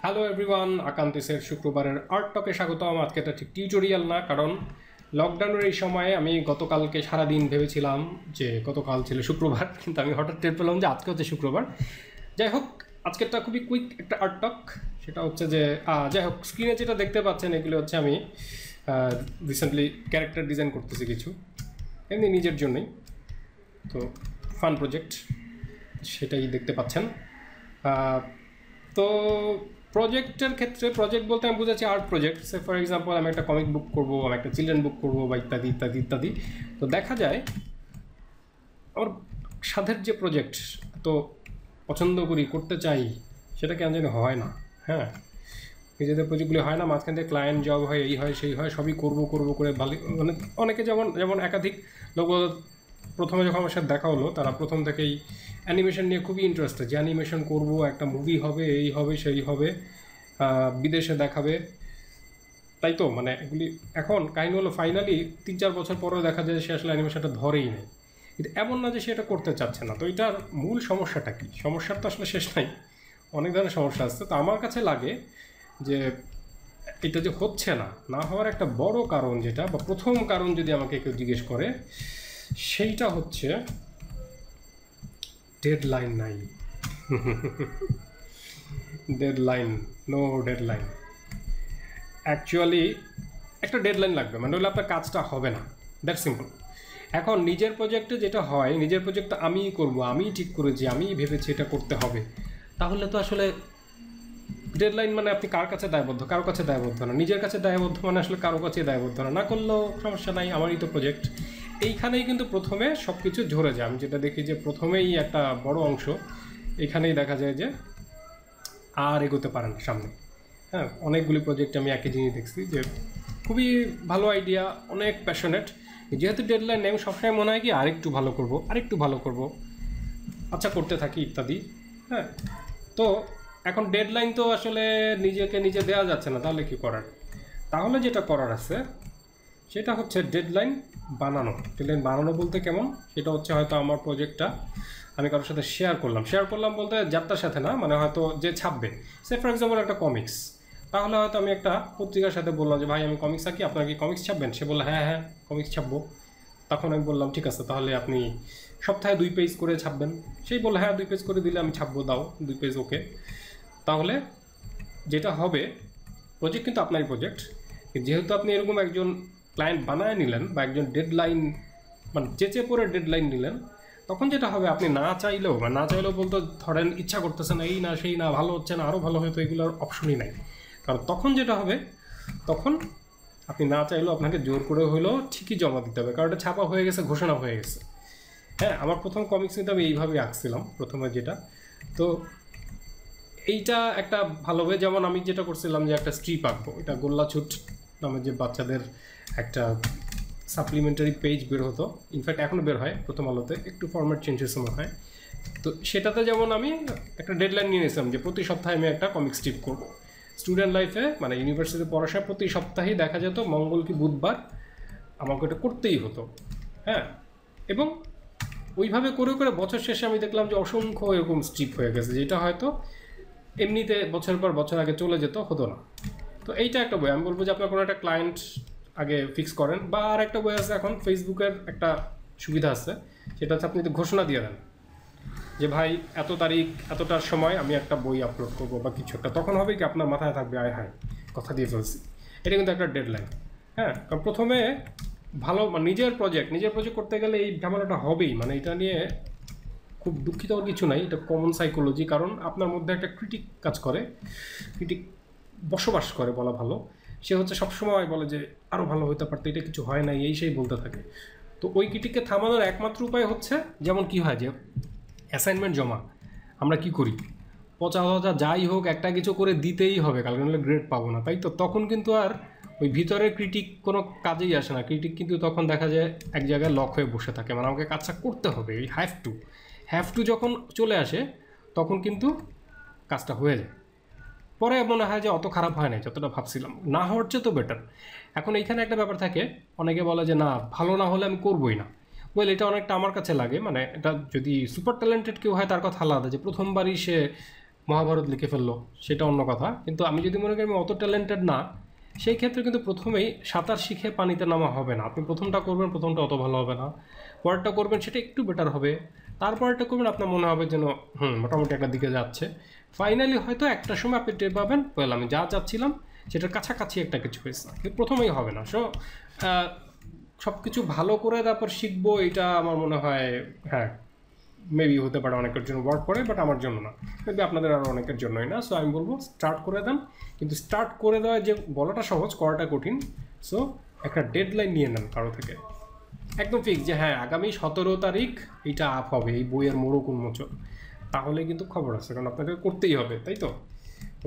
Hello everyone, আকান্তিসের শুক্রবারের art টকে স্বাগতম। আজকে এটা ঠিক টিউটোরিয়াল না, কারণ লকডাউনের এই সময়ে আমি গতকালকে সারাদিন ভেবেছিলাম যে গতকাল ছিল শুক্রবার, কিন্তু আমি হঠাৎ টের পেলাম যে আজকে হচ্ছে শুক্রবার। যাই হোক, আজকেরটা খুবই কুইক একটা আর্ট টক। সেটা হচ্ছে যে যাই হোক, স্ক্রিনে যেটা দেখতে পাচ্ছেন এগুলো হচ্ছে আমি রিসেন্টলি ক্যারেক্টার ডিজাইন করতেছি কিছু, এমনি নিজের জন্যই। তো ফান প্রজেক্ট, সেটাই দেখতে পাচ্ছেন। তো প্রজেক্টের ক্ষেত্রে, প্রজেক্ট বলতে আমি বুঝাচ্ছি আর্ট প্রজেক্ট। সে ফর এক্সাম্পল আমি একটা কমিক বুক করবো, আমি একটা চিলড্রেন বুক করবো, বা ইত্যাদি ইত্যাদি ইত্যাদি। তো দেখা যায় আমার সাধের যে প্রজেক্ট তো পছন্দ করি, করতে চাই, সেটা কেন জানি হয় না। হ্যাঁ, নিজেদের প্রজেক্টগুলি হয় না, মাঝখান থেকে ক্লায়েন্ট জব হয়, এই হয় সেই হয়, সবই করবো করবো করে ভালো। মানে অনেকে যেমন যেমন একাধিক লোক প্রথমে যখন আমার সাথে দেখা হলো, তারা প্রথম থেকেই অ্যানিমেশন নিয়ে খুবই ইন্টারেস্টেড, যে অ্যানিমেশন করবো, একটা মুভি হবে, এই হবে সেই হবে, বিদেশে দেখাবে। তাই তো মানে এগুলি এখন কাহিনী হলো, ফাইনালি 3-4 বছর পরেও দেখা যায় সে আসলে অ্যানিমেশনটা ধরেই নেই। কিন্তু এমন না যে সে এটা করতে চাচ্ছে না। তো এটার মূল সমস্যাটা কি? সমস্যার তো আসলে শেষ নাই, অনেক ধরনের সমস্যা আসছে। তো আমার কাছে লাগে যে এটা যে হচ্ছে না, না হওয়ার একটা বড় কারণ যেটা, বা প্রথম কারণ যদি আমাকে কেউ জিজ্ঞেস করে, সেইটা হচ্ছে ডেডলাইন নাই। Deadline, no deadline. অ্যাকচুয়ালি একটা ডেডলাইন লাগবে, মানে হলে আপনার কাজটা হবে না, দ্যাট সিম্পল। এখন নিজের প্রজেক্টে যেটা হয়, নিজের প্রজেক্টটা আমিই করবো, আমিই ঠিক করেছি, আমিই ভেবেছি এটা করতে হবে, তাহলে তো আসলে ডেডলাইন মানে আপনি কার কাছে দায়বদ্ধ? কারো কাছে দায়বদ্ধ না। নিজের কাছে দায়বদ্ধ মানে আসলে কারো কাছে দায়বদ্ধ না। না করলেও সমস্যা নাই, আমারই তো প্রজেক্ট। এইখানেই কিন্তু প্রথমে সব কিছু ঝরে যায়। আমি যেটা দেখি যে প্রথমেই একটা বড় অংশ এখানেই দেখা যায় যে আর এগোতে পারে না সামনে। হ্যাঁ, অনেকগুলি প্রজেক্ট আমি একই জিনিস দেখছি, যে খুবই ভালো আইডিয়া, অনেক প্যাশনেট, যেহেতু ডেডলাইন নেই, আমি সবসময় মনে হয় কি আরেকটু ভালো করব, আরেকটু ভালো করব, আচ্ছা করতে থাকি ইত্যাদি। হ্যাঁ, তো এখন ডেডলাইন তো আসলে নিজেকে নিজে দেওয়া যাচ্ছে না, তাহলে কি করার? তাহলে যেটা করার আছে সেটা হচ্ছে ডেডলাইন বানানো। ডেডলাইন বানানো বলতে কেমন? সেটা হচ্ছে হয়তো আমার প্রজেক্টটা আমি কারোর সাথে শেয়ার করলাম বলতে যাত্রার সাথে না, মানে হয়তো যে ছাপবে, সে ফর এক্সাম্পল একটা কমিক্স, তাহলে হয়তো আমি একটা পত্রিকার সাথে বললাম যে ভাই আমি কমিক্স আঁকি, আপনার কি কমিক্স ছাপবেন? সে বললো হ্যাঁ হ্যাঁ কমিক্স ছাপবো। তখন আমি বললাম ঠিক আছে, তাহলে আপনি সপ্তাহে 2 পেজ করে ছাপবেন। সেই বললো হ্যাঁ 2 পেজ করে দিলে আমি ছাপবো, দাও 2 পেজ, ওকে। তাহলে যেটা হবে, প্রজেক্ট কিন্তু আপনারই প্রজেক্ট, যেহেতু আপনি এরকম একজন ক্লায়েন্ট বানায় নিলেন, বা একজন ডেডলাইন মানে চেচে পড়ে ডেডলাইন নিলেন, তখন যেটা হবে, আপনি না চাইলেও, বা না চাইলেও বলতে ধরেন ইচ্ছা করতেছে না, এই না সেই না, ভালো হচ্ছে না, আরও ভালো হয়তো, এগুলোর অপশনই নাই। কারণ তখন যেটা হবে, তখন আপনি না চাইলেও আপনাকে জোর করে হলেও ঠিকই জমা দিতে হবে, কারণ এটা ছাপা হয়ে গেছে, ঘোষণা হয়ে গেছে। হ্যাঁ, আমার প্রথম কমিক্স কিন্তু আমি এইভাবেই আঁকছিলাম প্রথমে যেটা। তো এইটা একটা ভালো হবে। যেমন আমি যেটা করছিলাম যে একটা স্ট্রিপ আঁকবো, এটা গোল্লাছুট নামের যে বাচ্চাদের একটা সাপ্লিমেন্টারি পেজ বের হতো, ইনফ্যাক্ট এখনও বের হয় প্রথম আলোতে, একটু ফরম্যাট চেঞ্জেস মনে হয়। তো সেটাতে যেমন আমি একটা ডেডলাইন নিয়ে নিয়েছিলাম যে প্রতি সপ্তাহে আমি একটা কমিক স্ট্রিপ করবো। স্টুডেন্ট লাইফে মানে ইউনিভার্সিটি পড়াশোনা প্রতি সপ্তাহেই দেখা যেত মঙ্গল কি বুধবার আমাকে এটা করতেই হতো। হ্যাঁ, এবং ওইভাবে করে করে বছর শেষে আমি দেখলাম যে অসংখ্য এরকম স্ট্রিপ হয়ে গেছে, যেটা হয়তো এমনিতে বছর পর বছর আগে চলে যেত, হতো না। তো এইটা একটা বই, আমি বলবো যে আপনার কোনো একটা ক্লায়েন্ট আগে ফিক্স করেন। বা আর একটা বই আছে, এখন ফেসবুকের একটা সুবিধা আছে, সেটা হচ্ছে আপনি ঘোষণা দিয়ে দেন যে ভাই এত তারিখ এতটার সময় আমি একটা বই আপলোড করবো বা কিছু একটা, তখন হবে কি আপনার মাথায় থাকবে আয় হায় কথা দিয়ে ফেলছি। এটা কিন্তু একটা ডেডলাইন। হ্যাঁ, কারণ প্রথমে ভালো মানে নিজের প্রজেক্ট করতে গেলে এই ঝামেলাটা হবেই, মানে এটা নিয়ে খুব দুঃখিত হওয়ার কিছু নাই, এটা কমন সাইকোলজি। কারণ আপনার মধ্যে একটা ক্রিটিক কাজ করে, ক্রিটিক বসবাস করে বলা ভালো। সে হচ্ছে সবসময় বলে যে আরও ভালো হতে পারতো, এটা কিছু হয় না, এই সেই বলতে থাকে। তো ওই ক্রিটিককে থামানোর একমাত্র উপায় হচ্ছে, যেমন কি হয় যে অ্যাসাইনমেন্ট জমা আমরা কি করি, পচা পচা যাই হোক একটা কিছু করে দিতেই হবে, কালকে নাহলে গ্রেড পাবো না, তাই তো? তখন কিন্তু আর ওই ভিতরের ক্রিটিক কোনো কাজেই আসে না। ক্রিটিক কিন্তু তখন দেখা যায় এক জায়গায় লক হয়ে বসে থাকে, মানে আমাকে কাজটা করতে হবে, এই হ্যাভ টু যখন চলে আসে, তখন কিন্তু কাজটা হয়ে যায়। পরে মনে হয় যে অত খারাপ হয় না যতটা ভাবছিলাম, না হওয়ার চেয়ে তো বেটার। এখন এইখানে একটা ব্যাপার থাকে, অনেকে বলে যে না ভালো না হলে আমি করবোই না। ওয়েল, এটা অনেকটা আমার কাছে লাগে, মানে এটা যদি সুপার ট্যালেন্টেড কেউ হয় তার কথা আলাদা, যে প্রথমবারই সে মহাভারত লিখে ফেললো, সেটা অন্য কথা। কিন্তু আমি যদি মনে করি আমি অত ট্যালেন্টেড না, সেই ক্ষেত্রে কিন্তু প্রথমেই সাঁতার শিখে পানিতে নামা হবে না। আপনি প্রথমটা করবেন, প্রথমটা অত ভালো হবে না, পরেরটা করবেন সেটা একটু বেটার হবে, তারপরেরটা করবেন আপনার মনে হবে যেন মোটামুটি একটা দিকে যাচ্ছে। ফাইনালি হয়তো একটা সময় আপনি টের পাবেন আমি যা চাচ্ছিলাম সেটার কাছাকাছি একটা কিছু হয়েছে, কিন্তু প্রথমেই হবে না। সব কিছু ভালো করে তারপর শিখবো, এটা আমার মনে হয় হ্যাঁ মেবি হতে পারে অনেকের জন্য ওয়ার্ক করে, বাট আমার জন্য না, মেবি আপনাদের আরও অনেকের জন্যই না। সো আমি বলবো স্টার্ট করে দেন, কিন্তু স্টার্ট করে দেওয়া যে বলাটা সহজ, করাটা কঠিন। সো একটা ডেডলাইন নিয়ে নেন কারো থেকে, একদম ফিক্স যে হ্যাঁ আগামী 17 তারিখ এইটা আপ হবে, এই বইয়ের মোড়ক উন্মোচন, তাহলে কিন্তু খবর আছে, কারণ আপনাকে করতেই হবে, তাই তো?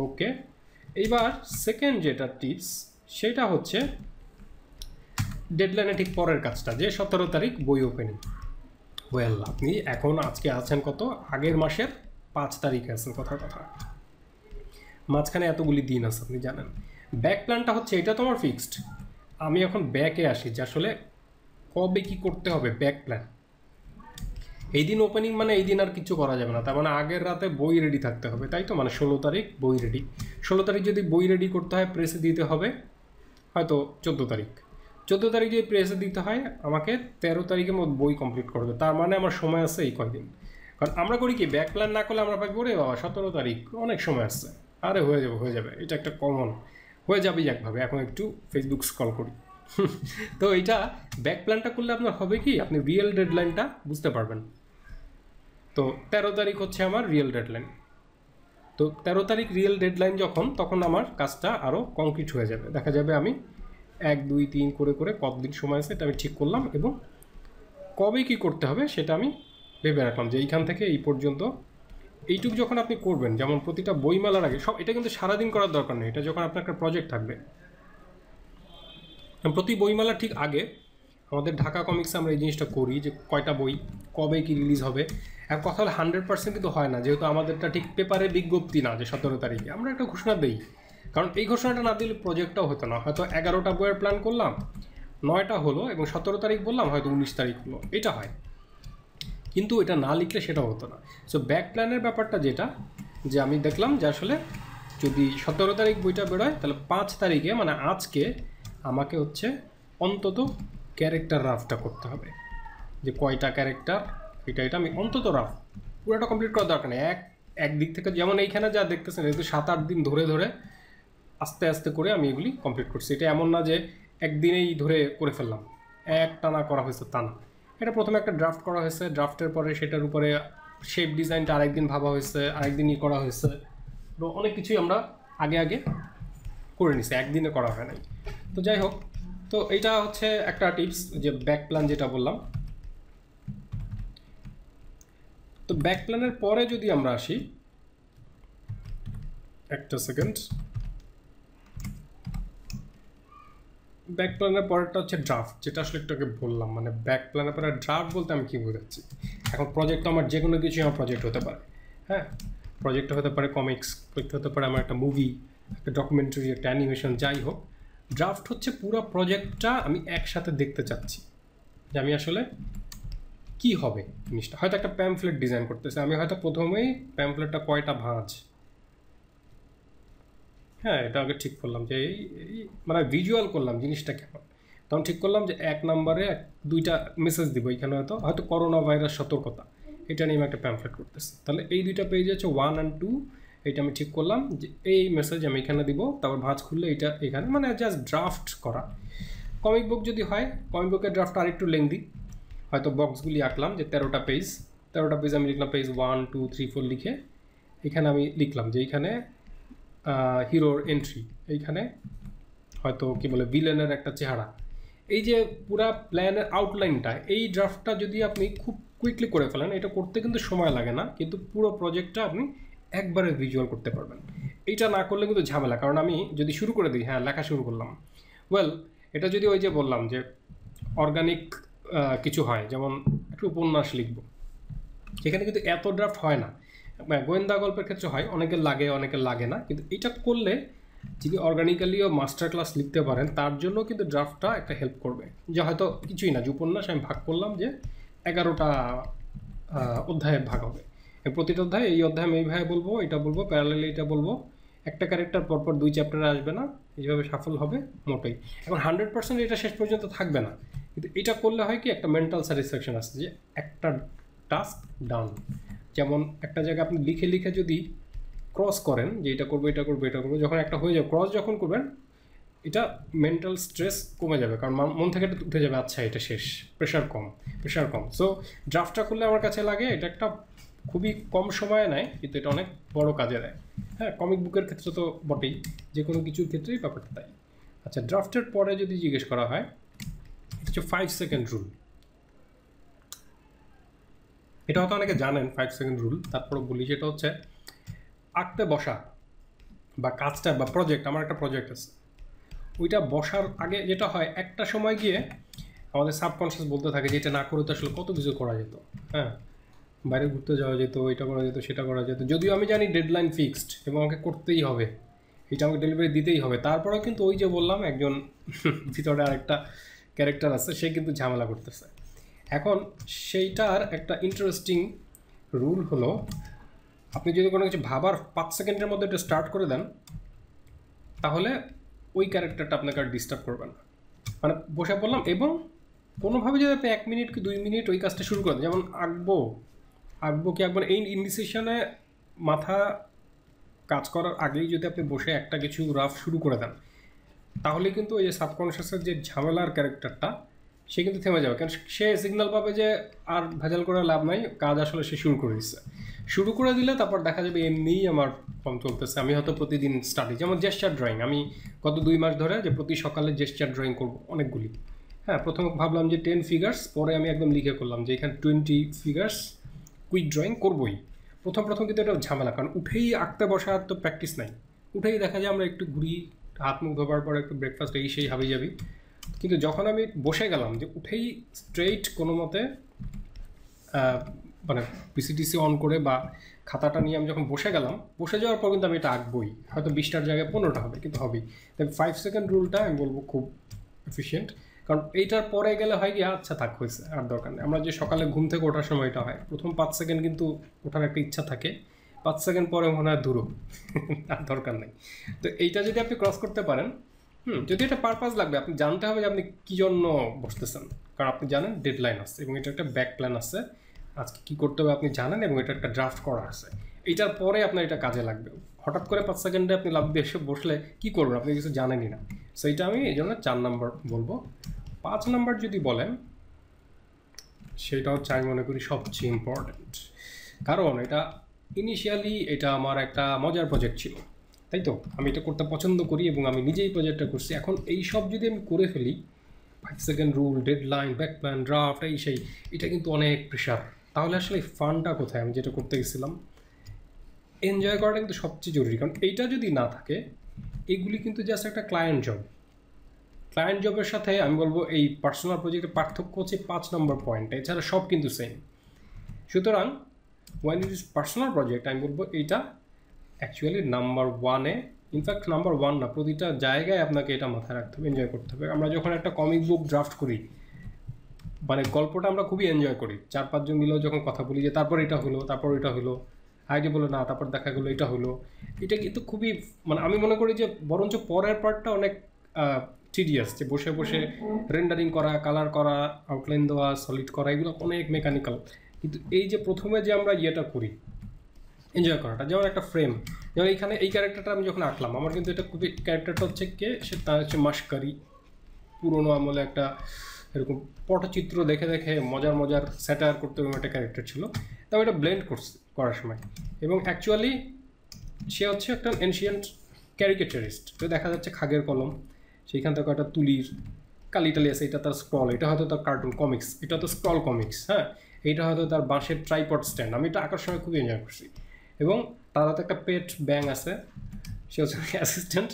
ওকে, এইবার সেকেন্ড যেটা টিপস সেটা হচ্ছে ডেডলাইনে ঠিক পরের কাজটা, যে 17 তারিখ বই ওপেনিং। ওয়েল, আপনি এখন আজকে আছেন কত, আগের মাসের 5 তারিখে আছেন, কথার কথা, মাঝখানে এতগুলি দিন আছে আপনি জানেন। ব্যাক প্ল্যানটা হচ্ছে এটা তোমার ফিক্সড। আমি এখন ব্যাকে আসি যে আসলে কবে কি করতে হবে। ব্যাক প্ল্যান, এই দিন ওপেনিং মানে এই দিন আর কিছু করা যাবে না, তার মানে আগের রাতে বই রেডি থাকতে হবে, তাই তো? মানে 16 তারিখ বই রেডি, 16 তারিখ যদি বই রেডি করতে হয় প্রেসে দিতে হবে হয়তো 14 তারিখ, 14 তারিখ যদি প্রেসে দিতে হয় আমাকে 13 তারিখের মধ্যে বই কমপ্লিট করবে, তার মানে আমার সময় আছে এই কয়দিন। কারণ আমরা করি কি, ব্যাক প্ল্যান না করলে আমরা ভাবি ওরে বাবা 17 তারিখ অনেক সময় আসছে, আরে হয়ে যাবে, এটা একটা কমন হয়ে যাবেই একভাবে, এখন একটু ফেসবুক স্ক্রল করি। তো এইটা ব্যাক প্ল্যানটা করলে আপনার হবে কি, আপনি রিয়েল ডেডলাইনটা বুঝতে পারবেন। তো 13 তারিখ হচ্ছে আমার রিয়েল ডেডলাইন। তো 13 তারিখ রিয়েল ডেডলাইন যখন, তখন আমার কাজটা আরও কংক্রিট হয়ে যাবে, দেখা যাবে আমি 1 2 3 করে করে কতদিন সময় আছে এটা আমি ঠিক করলাম, এবং কবে কি করতে হবে সেটা আমি ভেবে রাখলাম যে এইখান থেকে এই পর্যন্ত এইটুক যখন আপনি করবেন, যেমন প্রতিটা বইমেলার আগে সব, এটা কিন্তু সারাদিন করার দরকার নেই, এটা যখন আপনার একটা প্রজেক্ট থাকবে, প্রতি বইমেলার ঠিক আগে আমাদের ঢাকা কমিক্সে আমরা এই জিনিসটা করি যে কয়টা বই কবে কি রিলিজ হবে। আর কথা হলে 100% কিন্তু হয় না, যেহেতু আমাদেরটা ঠিক পেপারে বিজ্ঞপ্তি না যে 17 তারিখে, আমরা একটা ঘোষণা দিই, কারণ এই ঘোষণাটা না দিলে প্রজেক্টটাও হতো না। হয়তো 11টা বইয়ের প্ল্যান করলাম, 9টা হলো, এবং 17 তারিখ বললাম, হয়তো 19 তারিখ হলো, এটা হয়, কিন্তু এটা না লিখলে সেটাও হতো না। সো ব্যাক প্ল্যানের ব্যাপারটা যেটা, যে আমি দেখলাম যে আসলে যদি 17 তারিখ বইটা বেরোয়, তাহলে 5 তারিখে মানে আজকে আমাকে হচ্ছে অন্তত ক্যারেক্টার রাফটা করতে হবে, যে কয়টা ক্যারেক্টার, এটা আমি অন্তত রাফ পুরোটা কমপ্লিট করার দরকার নেই। একদিক থেকে যেমন এইখানে যা দেখতেছেন, যেহেতু 7-8 দিন ধরে ধরে আস্তে আস্তে করে আমি এগুলি কমপ্লিট করছি। এটা এমন না যে একদিনেই ধরে করে ফেললাম, এক টানা করা হয়েছে তা না। এটা প্রথমে একটা ড্রাফট করা হয়েছে, ড্রাফটের পরে সেটার উপরে শেপ ডিজাইনটা আরেকদিন ভাবা হয়েছে, আরেকদিনই করা হয়েছে, তো অনেক কিছুই আমরা আগে আগে করে নিছি, একদিনে করা হয় নাই। তো যাই হোক, তো এইটা হচ্ছে একটা টিপস, যে ব্যাক প্ল্যান যেটা বললাম। তো ব্যাক প্ল্যানের পরে যদি আমরা আসি, একটা সেকেন্ড, ব্যাক প্ল্যানের পরেরটা হচ্ছে ড্রাফট, যেটা আসলে একটু আগে বললাম। মানে ব্যাক প্ল্যানের পরে ড্রাফট বলতে আমি কী বোঝাচ্ছি, এখন প্রজেক্ট তো আমার যে কোনো কিছুই আমার প্রজেক্ট হতে পারে, হ্যাঁ, প্রজেক্ট হতে পারে কমিক্স, প্রজেক্ট হতে পারে আমার একটা মুভি, একটা ডকুমেন্টারি, একটা অ্যানিমেশন, যাই হোক। ড্রাফট হচ্ছে পুরো প্রজেক্টটা আমি একসাথে দেখতে চাচ্ছি, যে আমি আসলে কি হবে জিনিসটা। হয়তো একটা প্যামফ্লেট ডিজাইন করতেছে, আমি হয়তো প্রথমেই প্যামফ্লেটটা কয়টা ভাঁজ, হ্যাঁ এটা আগে ঠিক করলাম, যে এই মানে ভিজুয়াল করলাম জিনিসটা কেমন, তখন ঠিক করলাম যে 1 নম্বরে 2টা মেসেজ দিব, এখানে হয়তো করোনা ভাইরাস সতর্কতা, এটা নিয়ে আমি একটা প্যামফ্লেট করতেছি, তাহলে এই 2টা পেজ হচ্ছে 1 আর 2, এইটা আমি ঠিক করলাম যে এই মেসেজ আমি এখানে দিব, তারপর ভাঁজ খুললে এইটা এখানে, মানে জাস্ট ড্রাফট করা। কমিক বুক যদি হয়, কমিক বুকের ড্রাফট আর একটু লেংদি, হয়তো বক্সগুলি আঁকলাম যে 13টা পেজ আমি লিখলাম পেজ 1 2 3 4 লিখে, এখানে আমি লিখলাম যে এইখানে হিরোর এন্ট্রি, এইখানে হয়তো কি বলে ভিলেনের একটা চেহারা, এই যে পুরা প্ল্যানের আউটলাইনটা, এই ড্রাফটটা যদি আপনি খুব কুইকলি করে ফেলেন, এটা করতে কিন্তু সময় লাগে না, কিন্তু পুরো প্রজেক্টটা আপনি একবারে ভিজুয়াল করতে পারবেন। এইটা না করলে কিন্তু ঝামেলা, কারণ আমি যদি শুরু করে দিই, হ্যাঁ লেখা শুরু করলাম, ওয়েল এটা যদি ওই যে বললাম যে অর্গানিক কিছু হয়, যেমন একটু উপন্যাস লিখব, সেখানে কিন্তু এত ড্রাফট হয় না, গোয়েন্দা গল্পের ক্ষেত্রে হয়, অনেকের লাগে অনেকের লাগে না, কিন্তু এটা করলে যদি অর্গানিক্যালিও মাস্টার ক্লাস লিখতে পারেন, তার জন্য কিন্তু ড্রাফটটা একটা হেল্প করবে। যে হয়তো কিছুই না, যে উপন্যাস আমি ভাগ করলাম যে 11টা অধ্যায়ে ভাগ হবে, প্রতিটা অধ্যায়, এই অধ্যায় আমি এইভাবে বলবো, এটা বলবো, প্যারালালি এটা বলবো, একটা ক্যারেক্টার পরপর 2 চ্যাপ্টারে আসবে না, এইভাবে সাফল হবে মোটেই। এখন 100% এটা শেষ পর্যন্ত থাকবে না, কিন্তু এটা করলে হয় কি একটা মেন্টাল স্যাটিসফ্যাকশন আসছে যে একটা টাস্ক ডান। যেমন একটা জায়গায় আপনি লিখে লিখে যদি ক্রস করেন যে এটা করবো এটা করবো এটা করবো, যখন একটা হয়ে যাবে ক্রস যখন করবেন, এটা মেন্টাল স্ট্রেস কমে যাবে, কারণ মন থেকে এটা উঠে যাবে, আচ্ছা এটা শেষ, প্রেশার কম। সো ড্রাফটটা করলে আমার কাছে লাগে এটা একটা খুবই কম সময়ে নেয়, কিন্তু এটা অনেক বড় কাজে দেয়। হ্যাঁ, কমিক বুকের ক্ষেত্রে তো বটেই, যে কোনো কিছুর ক্ষেত্রেই ব্যাপারটা তাই। আচ্ছা, ড্রাফটের পরে যদি জিজ্ঞেস করা হয়, এটা হচ্ছে 5 সেকেন্ড রুল। এটা হয়তো অনেকে জানেন 5 সেকেন্ড রুল, তারপরে বলি যেটা হচ্ছে আঁকতে বসা বা কাজটা বা প্রজেক্ট, আমার একটা প্রজেক্ট আছে, ওইটা বসার আগে যেটা হয় একটা সময় গিয়ে আমাদের সাবকনশিয়াস বলতে থাকে যে এটা না করে তো আসলে কত কিছু করা যেত। হ্যাঁ, বাইরে ঘুরতে যাওয়া যেত, এটা করা যেত, সেটা করা যেত, যদিও আমি জানি ডেডলাইন ফিক্সড এবং আমাকে করতেই হবে, এটা আমাকে ডেলিভারি দিতেই হবে, তারপরেও কিন্তু ওই যে বললাম একজন ভিতরে আরেকটা ক্যারেক্টার আছে, সে কিন্তু ঝামেলা করতেছে। এখন সেইটার একটা ইন্টারেস্টিং রুল হলো, আপনি যদি কোনো কিছু ভাবার 5 সেকেন্ডের মধ্যে এটা স্টার্ট করে দেন, তাহলে ওই ক্যারেক্টারটা আপনাকে আর ডিস্টার্ব করবে না। মানে বসে পড়লাম, এবং কোনোভাবে যদি আপনি 1 মিনিট কি 2 মিনিট ওই কাজটা শুরু করেন, যেমন আঁকবো কি আঁকবো এই ইনডিসিশনে মাথা কাজ করার আগেই যদি আপনি বসে একটা কিছু রাফ শুরু করে দেন, তাহলে কিন্তু ওই যে সাবকনশিয়াসের যে ঝামেলার ক্যারেক্টারটা, সে কিন্তু থেমে যাবে, কারণ সে সিগন্যাল পাবে যে আর ভেজাল করে লাভ নাই, কাজ আসলে সে শুরু করে দিচ্ছে। শুরু করে দিলে তারপর দেখা যাবে এমনিই আমার কম চলতেছে, আমি হয়তো প্রতিদিন স্টাডি, যেমন জেস্চার ড্রয়িং, আমি গত 2 মাস ধরে যে প্রতি সকালে জেস্চার ড্রয়িং করবো অনেকগুলি। হ্যাঁ, প্রথমে ভাবলাম যে 10 ফিগার্স, পরে আমি একদম লিখে করলাম যে এখানে 20 ফিগার্স কুইক ড্রয়িং করবোই। প্রথম কিন্তু এটা ঝামেলা, কারণ উঠেই আঁকতে বসার তো প্র্যাকটিস নাই, উঠেই দেখা যায় আমরা একটু ঘুরি, হাত মুখ ধোবার পরে একটু ব্রেকফাস্ট এই সেই হাবি যাবি। কিন্তু যখন আমি বসে গেলাম যে উঠেই স্ট্রেইট কোনো মতে মানে পিসিটিসি অন করে বা খাতাটা নিয়ে আমি যখন বসে গেলাম, বসে যাওয়ার পর কিন্তু আমি এটা আঁকবই, হয়তো 20টার জায়গায় 15টা হবে, কিন্তু হবেই। তাই 5 সেকেন্ড রুলটা আমি বলবো খুব এফিশিয়েন্ট, কারণ এইটার পরে গেলে হয় কি, আচ্ছা থাক হয়েছে আর দরকার নেই। আমরা যে সকালে ঘুম থেকে ওঠার সময় এটা হয়, প্রথম 5 সেকেন্ড কিন্তু ওঠার একটা ইচ্ছা থাকে, 5 সেকেন্ড পরে মনে হয় দূর আর দরকার নেই। তো এইটা যদি আপনি ক্রস করতে পারেন, যদি এটা পারপাস লাগবে, আপনি জানতে হবে যে আপনি কী জন্য বসতেছেন, কারণ আপনি জানেন ডেডলাইন আছে এবং এটা একটা ব্যাক প্ল্যান আছে, আজকে কী করতে হবে আপনি জানেন, এবং এটা একটা ড্রাফট করা আছে, এইটার পরে আপনার এটা কাজে লাগবে। হঠাৎ করে 5 সেকেন্ডে আপনি লাভ দিয়ে এসে বসলে কী করবেন, আপনি কিছু জানেনই না। সেইটা আমি এই জন্য 4 নম্বর বলবো। 5 নম্বর যদি বলেন, সেটা হচ্ছে আমি মনে করি সবচেয়ে ইম্পর্ট্যান্ট, কারণ এটা ইনিশিয়ালি এটা আমার একটা মজার প্রজেক্ট ছিল, তাই তো আমি এটা করতে পছন্দ করি এবং আমি নিজেই প্রজেক্টটা করছি। এখন এই সব যদি আমি করে ফেলি, 5 second rule, deadline, back plan, draft, এই সেই, এটা কিন্তু অনেক প্রেশার। তাহলে আসলে ফানটা কোথায়? আমি যেটা করতে গেছিলাম, এনজয় করাটা কিন্তু সবচেয়ে জরুরি, কারণ এইটা যদি না থাকে, এইগুলি কিন্তু জাস্ট একটা ক্লায়েন্ট জবের সাথে আমি বলবো এই পার্সোনাল প্রজেক্টের পার্থক্য হচ্ছে 5 নম্বর পয়েন্ট, এছাড়া সব কিন্তু সেম। সুতরাং one it is personal project, আমি বলবো এইটা অ্যাকচুয়ালি নাম্বার 1-এ, ইনফ্যাক্ট নাম্বার 1 না, প্রতিটা জায়গায় আপনাকে এটা মাথায় রাখতে হবে, এনজয় করতে হবে। আমরা যখন একটা কমিক বুক ড্রাফট করি, মানে গল্পটা আমরা খুবই এনজয় করি, 4-5 জন মিলেও যখন কথা বলি যে তারপর এটা হলো, তারপর এটা হলো, আগে বলো না, তারপর দেখা গেলো এটা হলো, এটা কিন্তু খুবই, মানে আমি মনে করি যে বরঞ্চ পরের পার্টটা অনেক টিডিয়াস, যে বসে বসে রেন্ডারিং করা, কালার করা, আউটলাইন দেওয়া, সলিড করা, এগুলো অনেক মেকানিক্যাল। কিন্তু এই যে প্রথমে যে আমরা ইয়েটা করি, এনজয় করাটা, যেমন একটা ফ্রেম, যেমন এইখানে এই ক্যারেক্টারটা আমি যখন আঁকলাম, আমার কিন্তু এটা খুবই, ক্যারেক্টারটা হচ্ছে কে, সে তার হচ্ছে মাস্কারি, পুরোনো আমলে একটা এরকম পটচিত্র দেখে দেখে মজার স্যাটায়ার করতে এবং একটা ক্যারেক্টার ছিল, তাও এটা ব্লেন্ড করার সময়, এবং অ্যাকচুয়ালি সে হচ্ছে একটা এনশিয়েন্ট ক্যারিকেচারিস্ট, তো দেখা যাচ্ছে খাগের কলম, সেইখান থেকে একটা তুলির কালিটালি আছে, এটা তার স্ক্রল, এটা হয়তো তার কার্টুন কমিক্স, এটা তো স্ক্রল কমিক্স, হ্যাঁ, এইটা হয়তো তার বাঁশের ট্রাইপড স্ট্যান্ড। আমি এটা আঁকার সময় খুবই এনজয় করছি, এবং তার হাতে একটা পেট ব্যাং আছে, সে হচ্ছে অ্যাসিস্ট্যান্ট,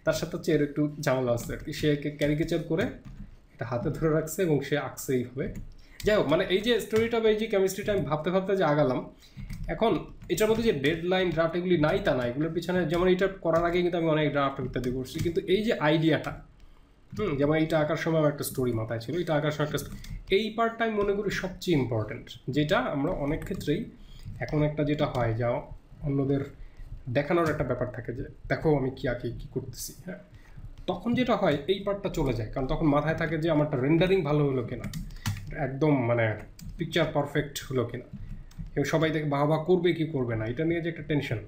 তার সাথে হচ্ছে এর একটু ঝামেলা আছে আর কি, সে ক্যারিকেচার করে এটা হাতে ধরে রাখছে এবং সে আঁকছে এইভাবে। যাই হোক, মানে এই যে স্টোরিটা বা এই যে কেমিস্ট্রিটা আমি ভাবতে যে আগালাম, এখন এটার মধ্যে যে ডেডলাইন, ড্রাফট এগুলি নাই তা না, এগুলোর পিছনে, যেমন এটা করার আগে কিন্তু আমি অনেক ড্রাফট ইত্যাদি করছি, কিন্তু এই যে আইডিয়াটা, যেমন এইটা আঁকার সময় একটা স্টোরি মাথায় ছিল, এটা আঁকার সময় একটা, এই পার্টটা আমি মনে করি সবচেয়ে ইম্পর্টেন্ট, যেটা আমরা অনেক ক্ষেত্রেই এখন একটা যেটা হয় যা অন্যদের দেখানোর একটা ব্যাপার থাকে যে দেখো আমি কি আঁকি কী করতেছি, হ্যাঁ, তখন যেটা হয় এই পার্টটা চলে যায়, কারণ তখন মাথায় থাকে যে আমারটা রেন্ডারিং ভালো হলো কিনা, একদম মানে পিকচার পারফেক্ট হলো কিনা, এবং সবাই দেখে বাহবা করবে কি করবে না, এটা নিয়ে যে একটা টেনশন।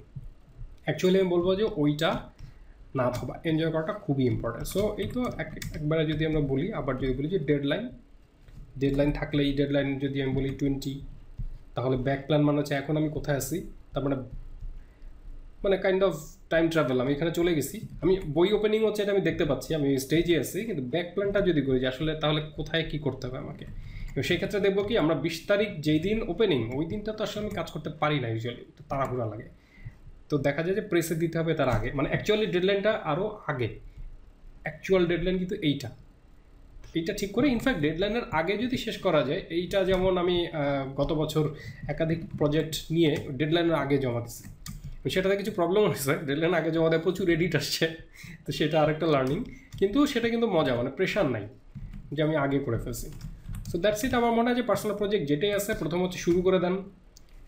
অ্যাকচুয়ালি আমি বলবো যে ওইটা না ভাবা, এনজয় করাটা খুবই ইম্পর্টেন্ট। সো এই তো একবারে যদি আমরা বলি, আবার যদি বলি যে ডেডলাইন থাকলে, এই ডেডলাইন যদি আমি বলি 20, তাহলে ব্যাক প্ল্যান মানে হচ্ছে এখন আমি কোথায় আছি, তার মানে কাইন্ড অফ টাইম ট্রাভেল, আমি এখানে চলে গেছি, আমি বই ওপেনিং হচ্ছে এটা আমি দেখতে পাচ্ছি, আমি স্টেজে আছি, কিন্তু ব্যাক প্ল্যানটা যদি করি যে আসলে তাহলে কোথায় কী করতে হবে আমাকে, এবং সেই ক্ষেত্রে দেখবো কি আমরা 20 তারিখ যেই দিন ওপেনিং, ওই দিনটা তো আসলে আমি কাজ করতে পারি না, ইউজুয়ালি তো তাড়াহুড়া লাগে, তো দেখা যায় যে প্রেসে দিতে হবে তার আগে, মানে অ্যাকচুয়ালি ডেডলাইনটা আরও আগে, অ্যাকচুয়াল ডেডলাইন কিন্তু এইটা ঠিক করে, ইনফ্যাক্ট ডেডলাইনের আগে যদি শেষ করা যায়, এইটা যেমন আমি গত বছর একাধিক প্রজেক্ট নিয়ে ডেডলাইনের আগে জমা দিচ্ছি, সেটাতে কিছু প্রবলেম হয়েছে, ডেডলাইন আগে জমা দেয় প্রচুর এডিট আসছে, তো সেটা আরেকটা লার্নিং, কিন্তু সেটা কিন্তু মজা, মানে প্রেশার নাই যে আমি আগে করে ফেলছি। So that's it. আমার মনে হয় যে পার্সোনাল প্রজেক্ট যেটাই আছে প্রথম হচ্ছে শুরু করে দেন,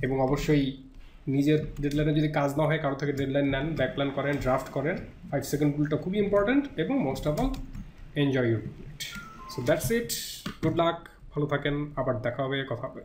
এবং অবশ্যই নিজের ডেডলাইনে যদি কাজ না হয় কারো থেকে ডেডলাইন নেন, ব্যাক প্ল্যান করেন, ড্রাফট করেন, 5 সেকেন্ড রুলটা খুবই ইম্পর্ট্যান্ট, এবং most of all enjoy your project. So that's it, good luck, ভালো থাকেন, আবার দেখা হবে, কথা হবে।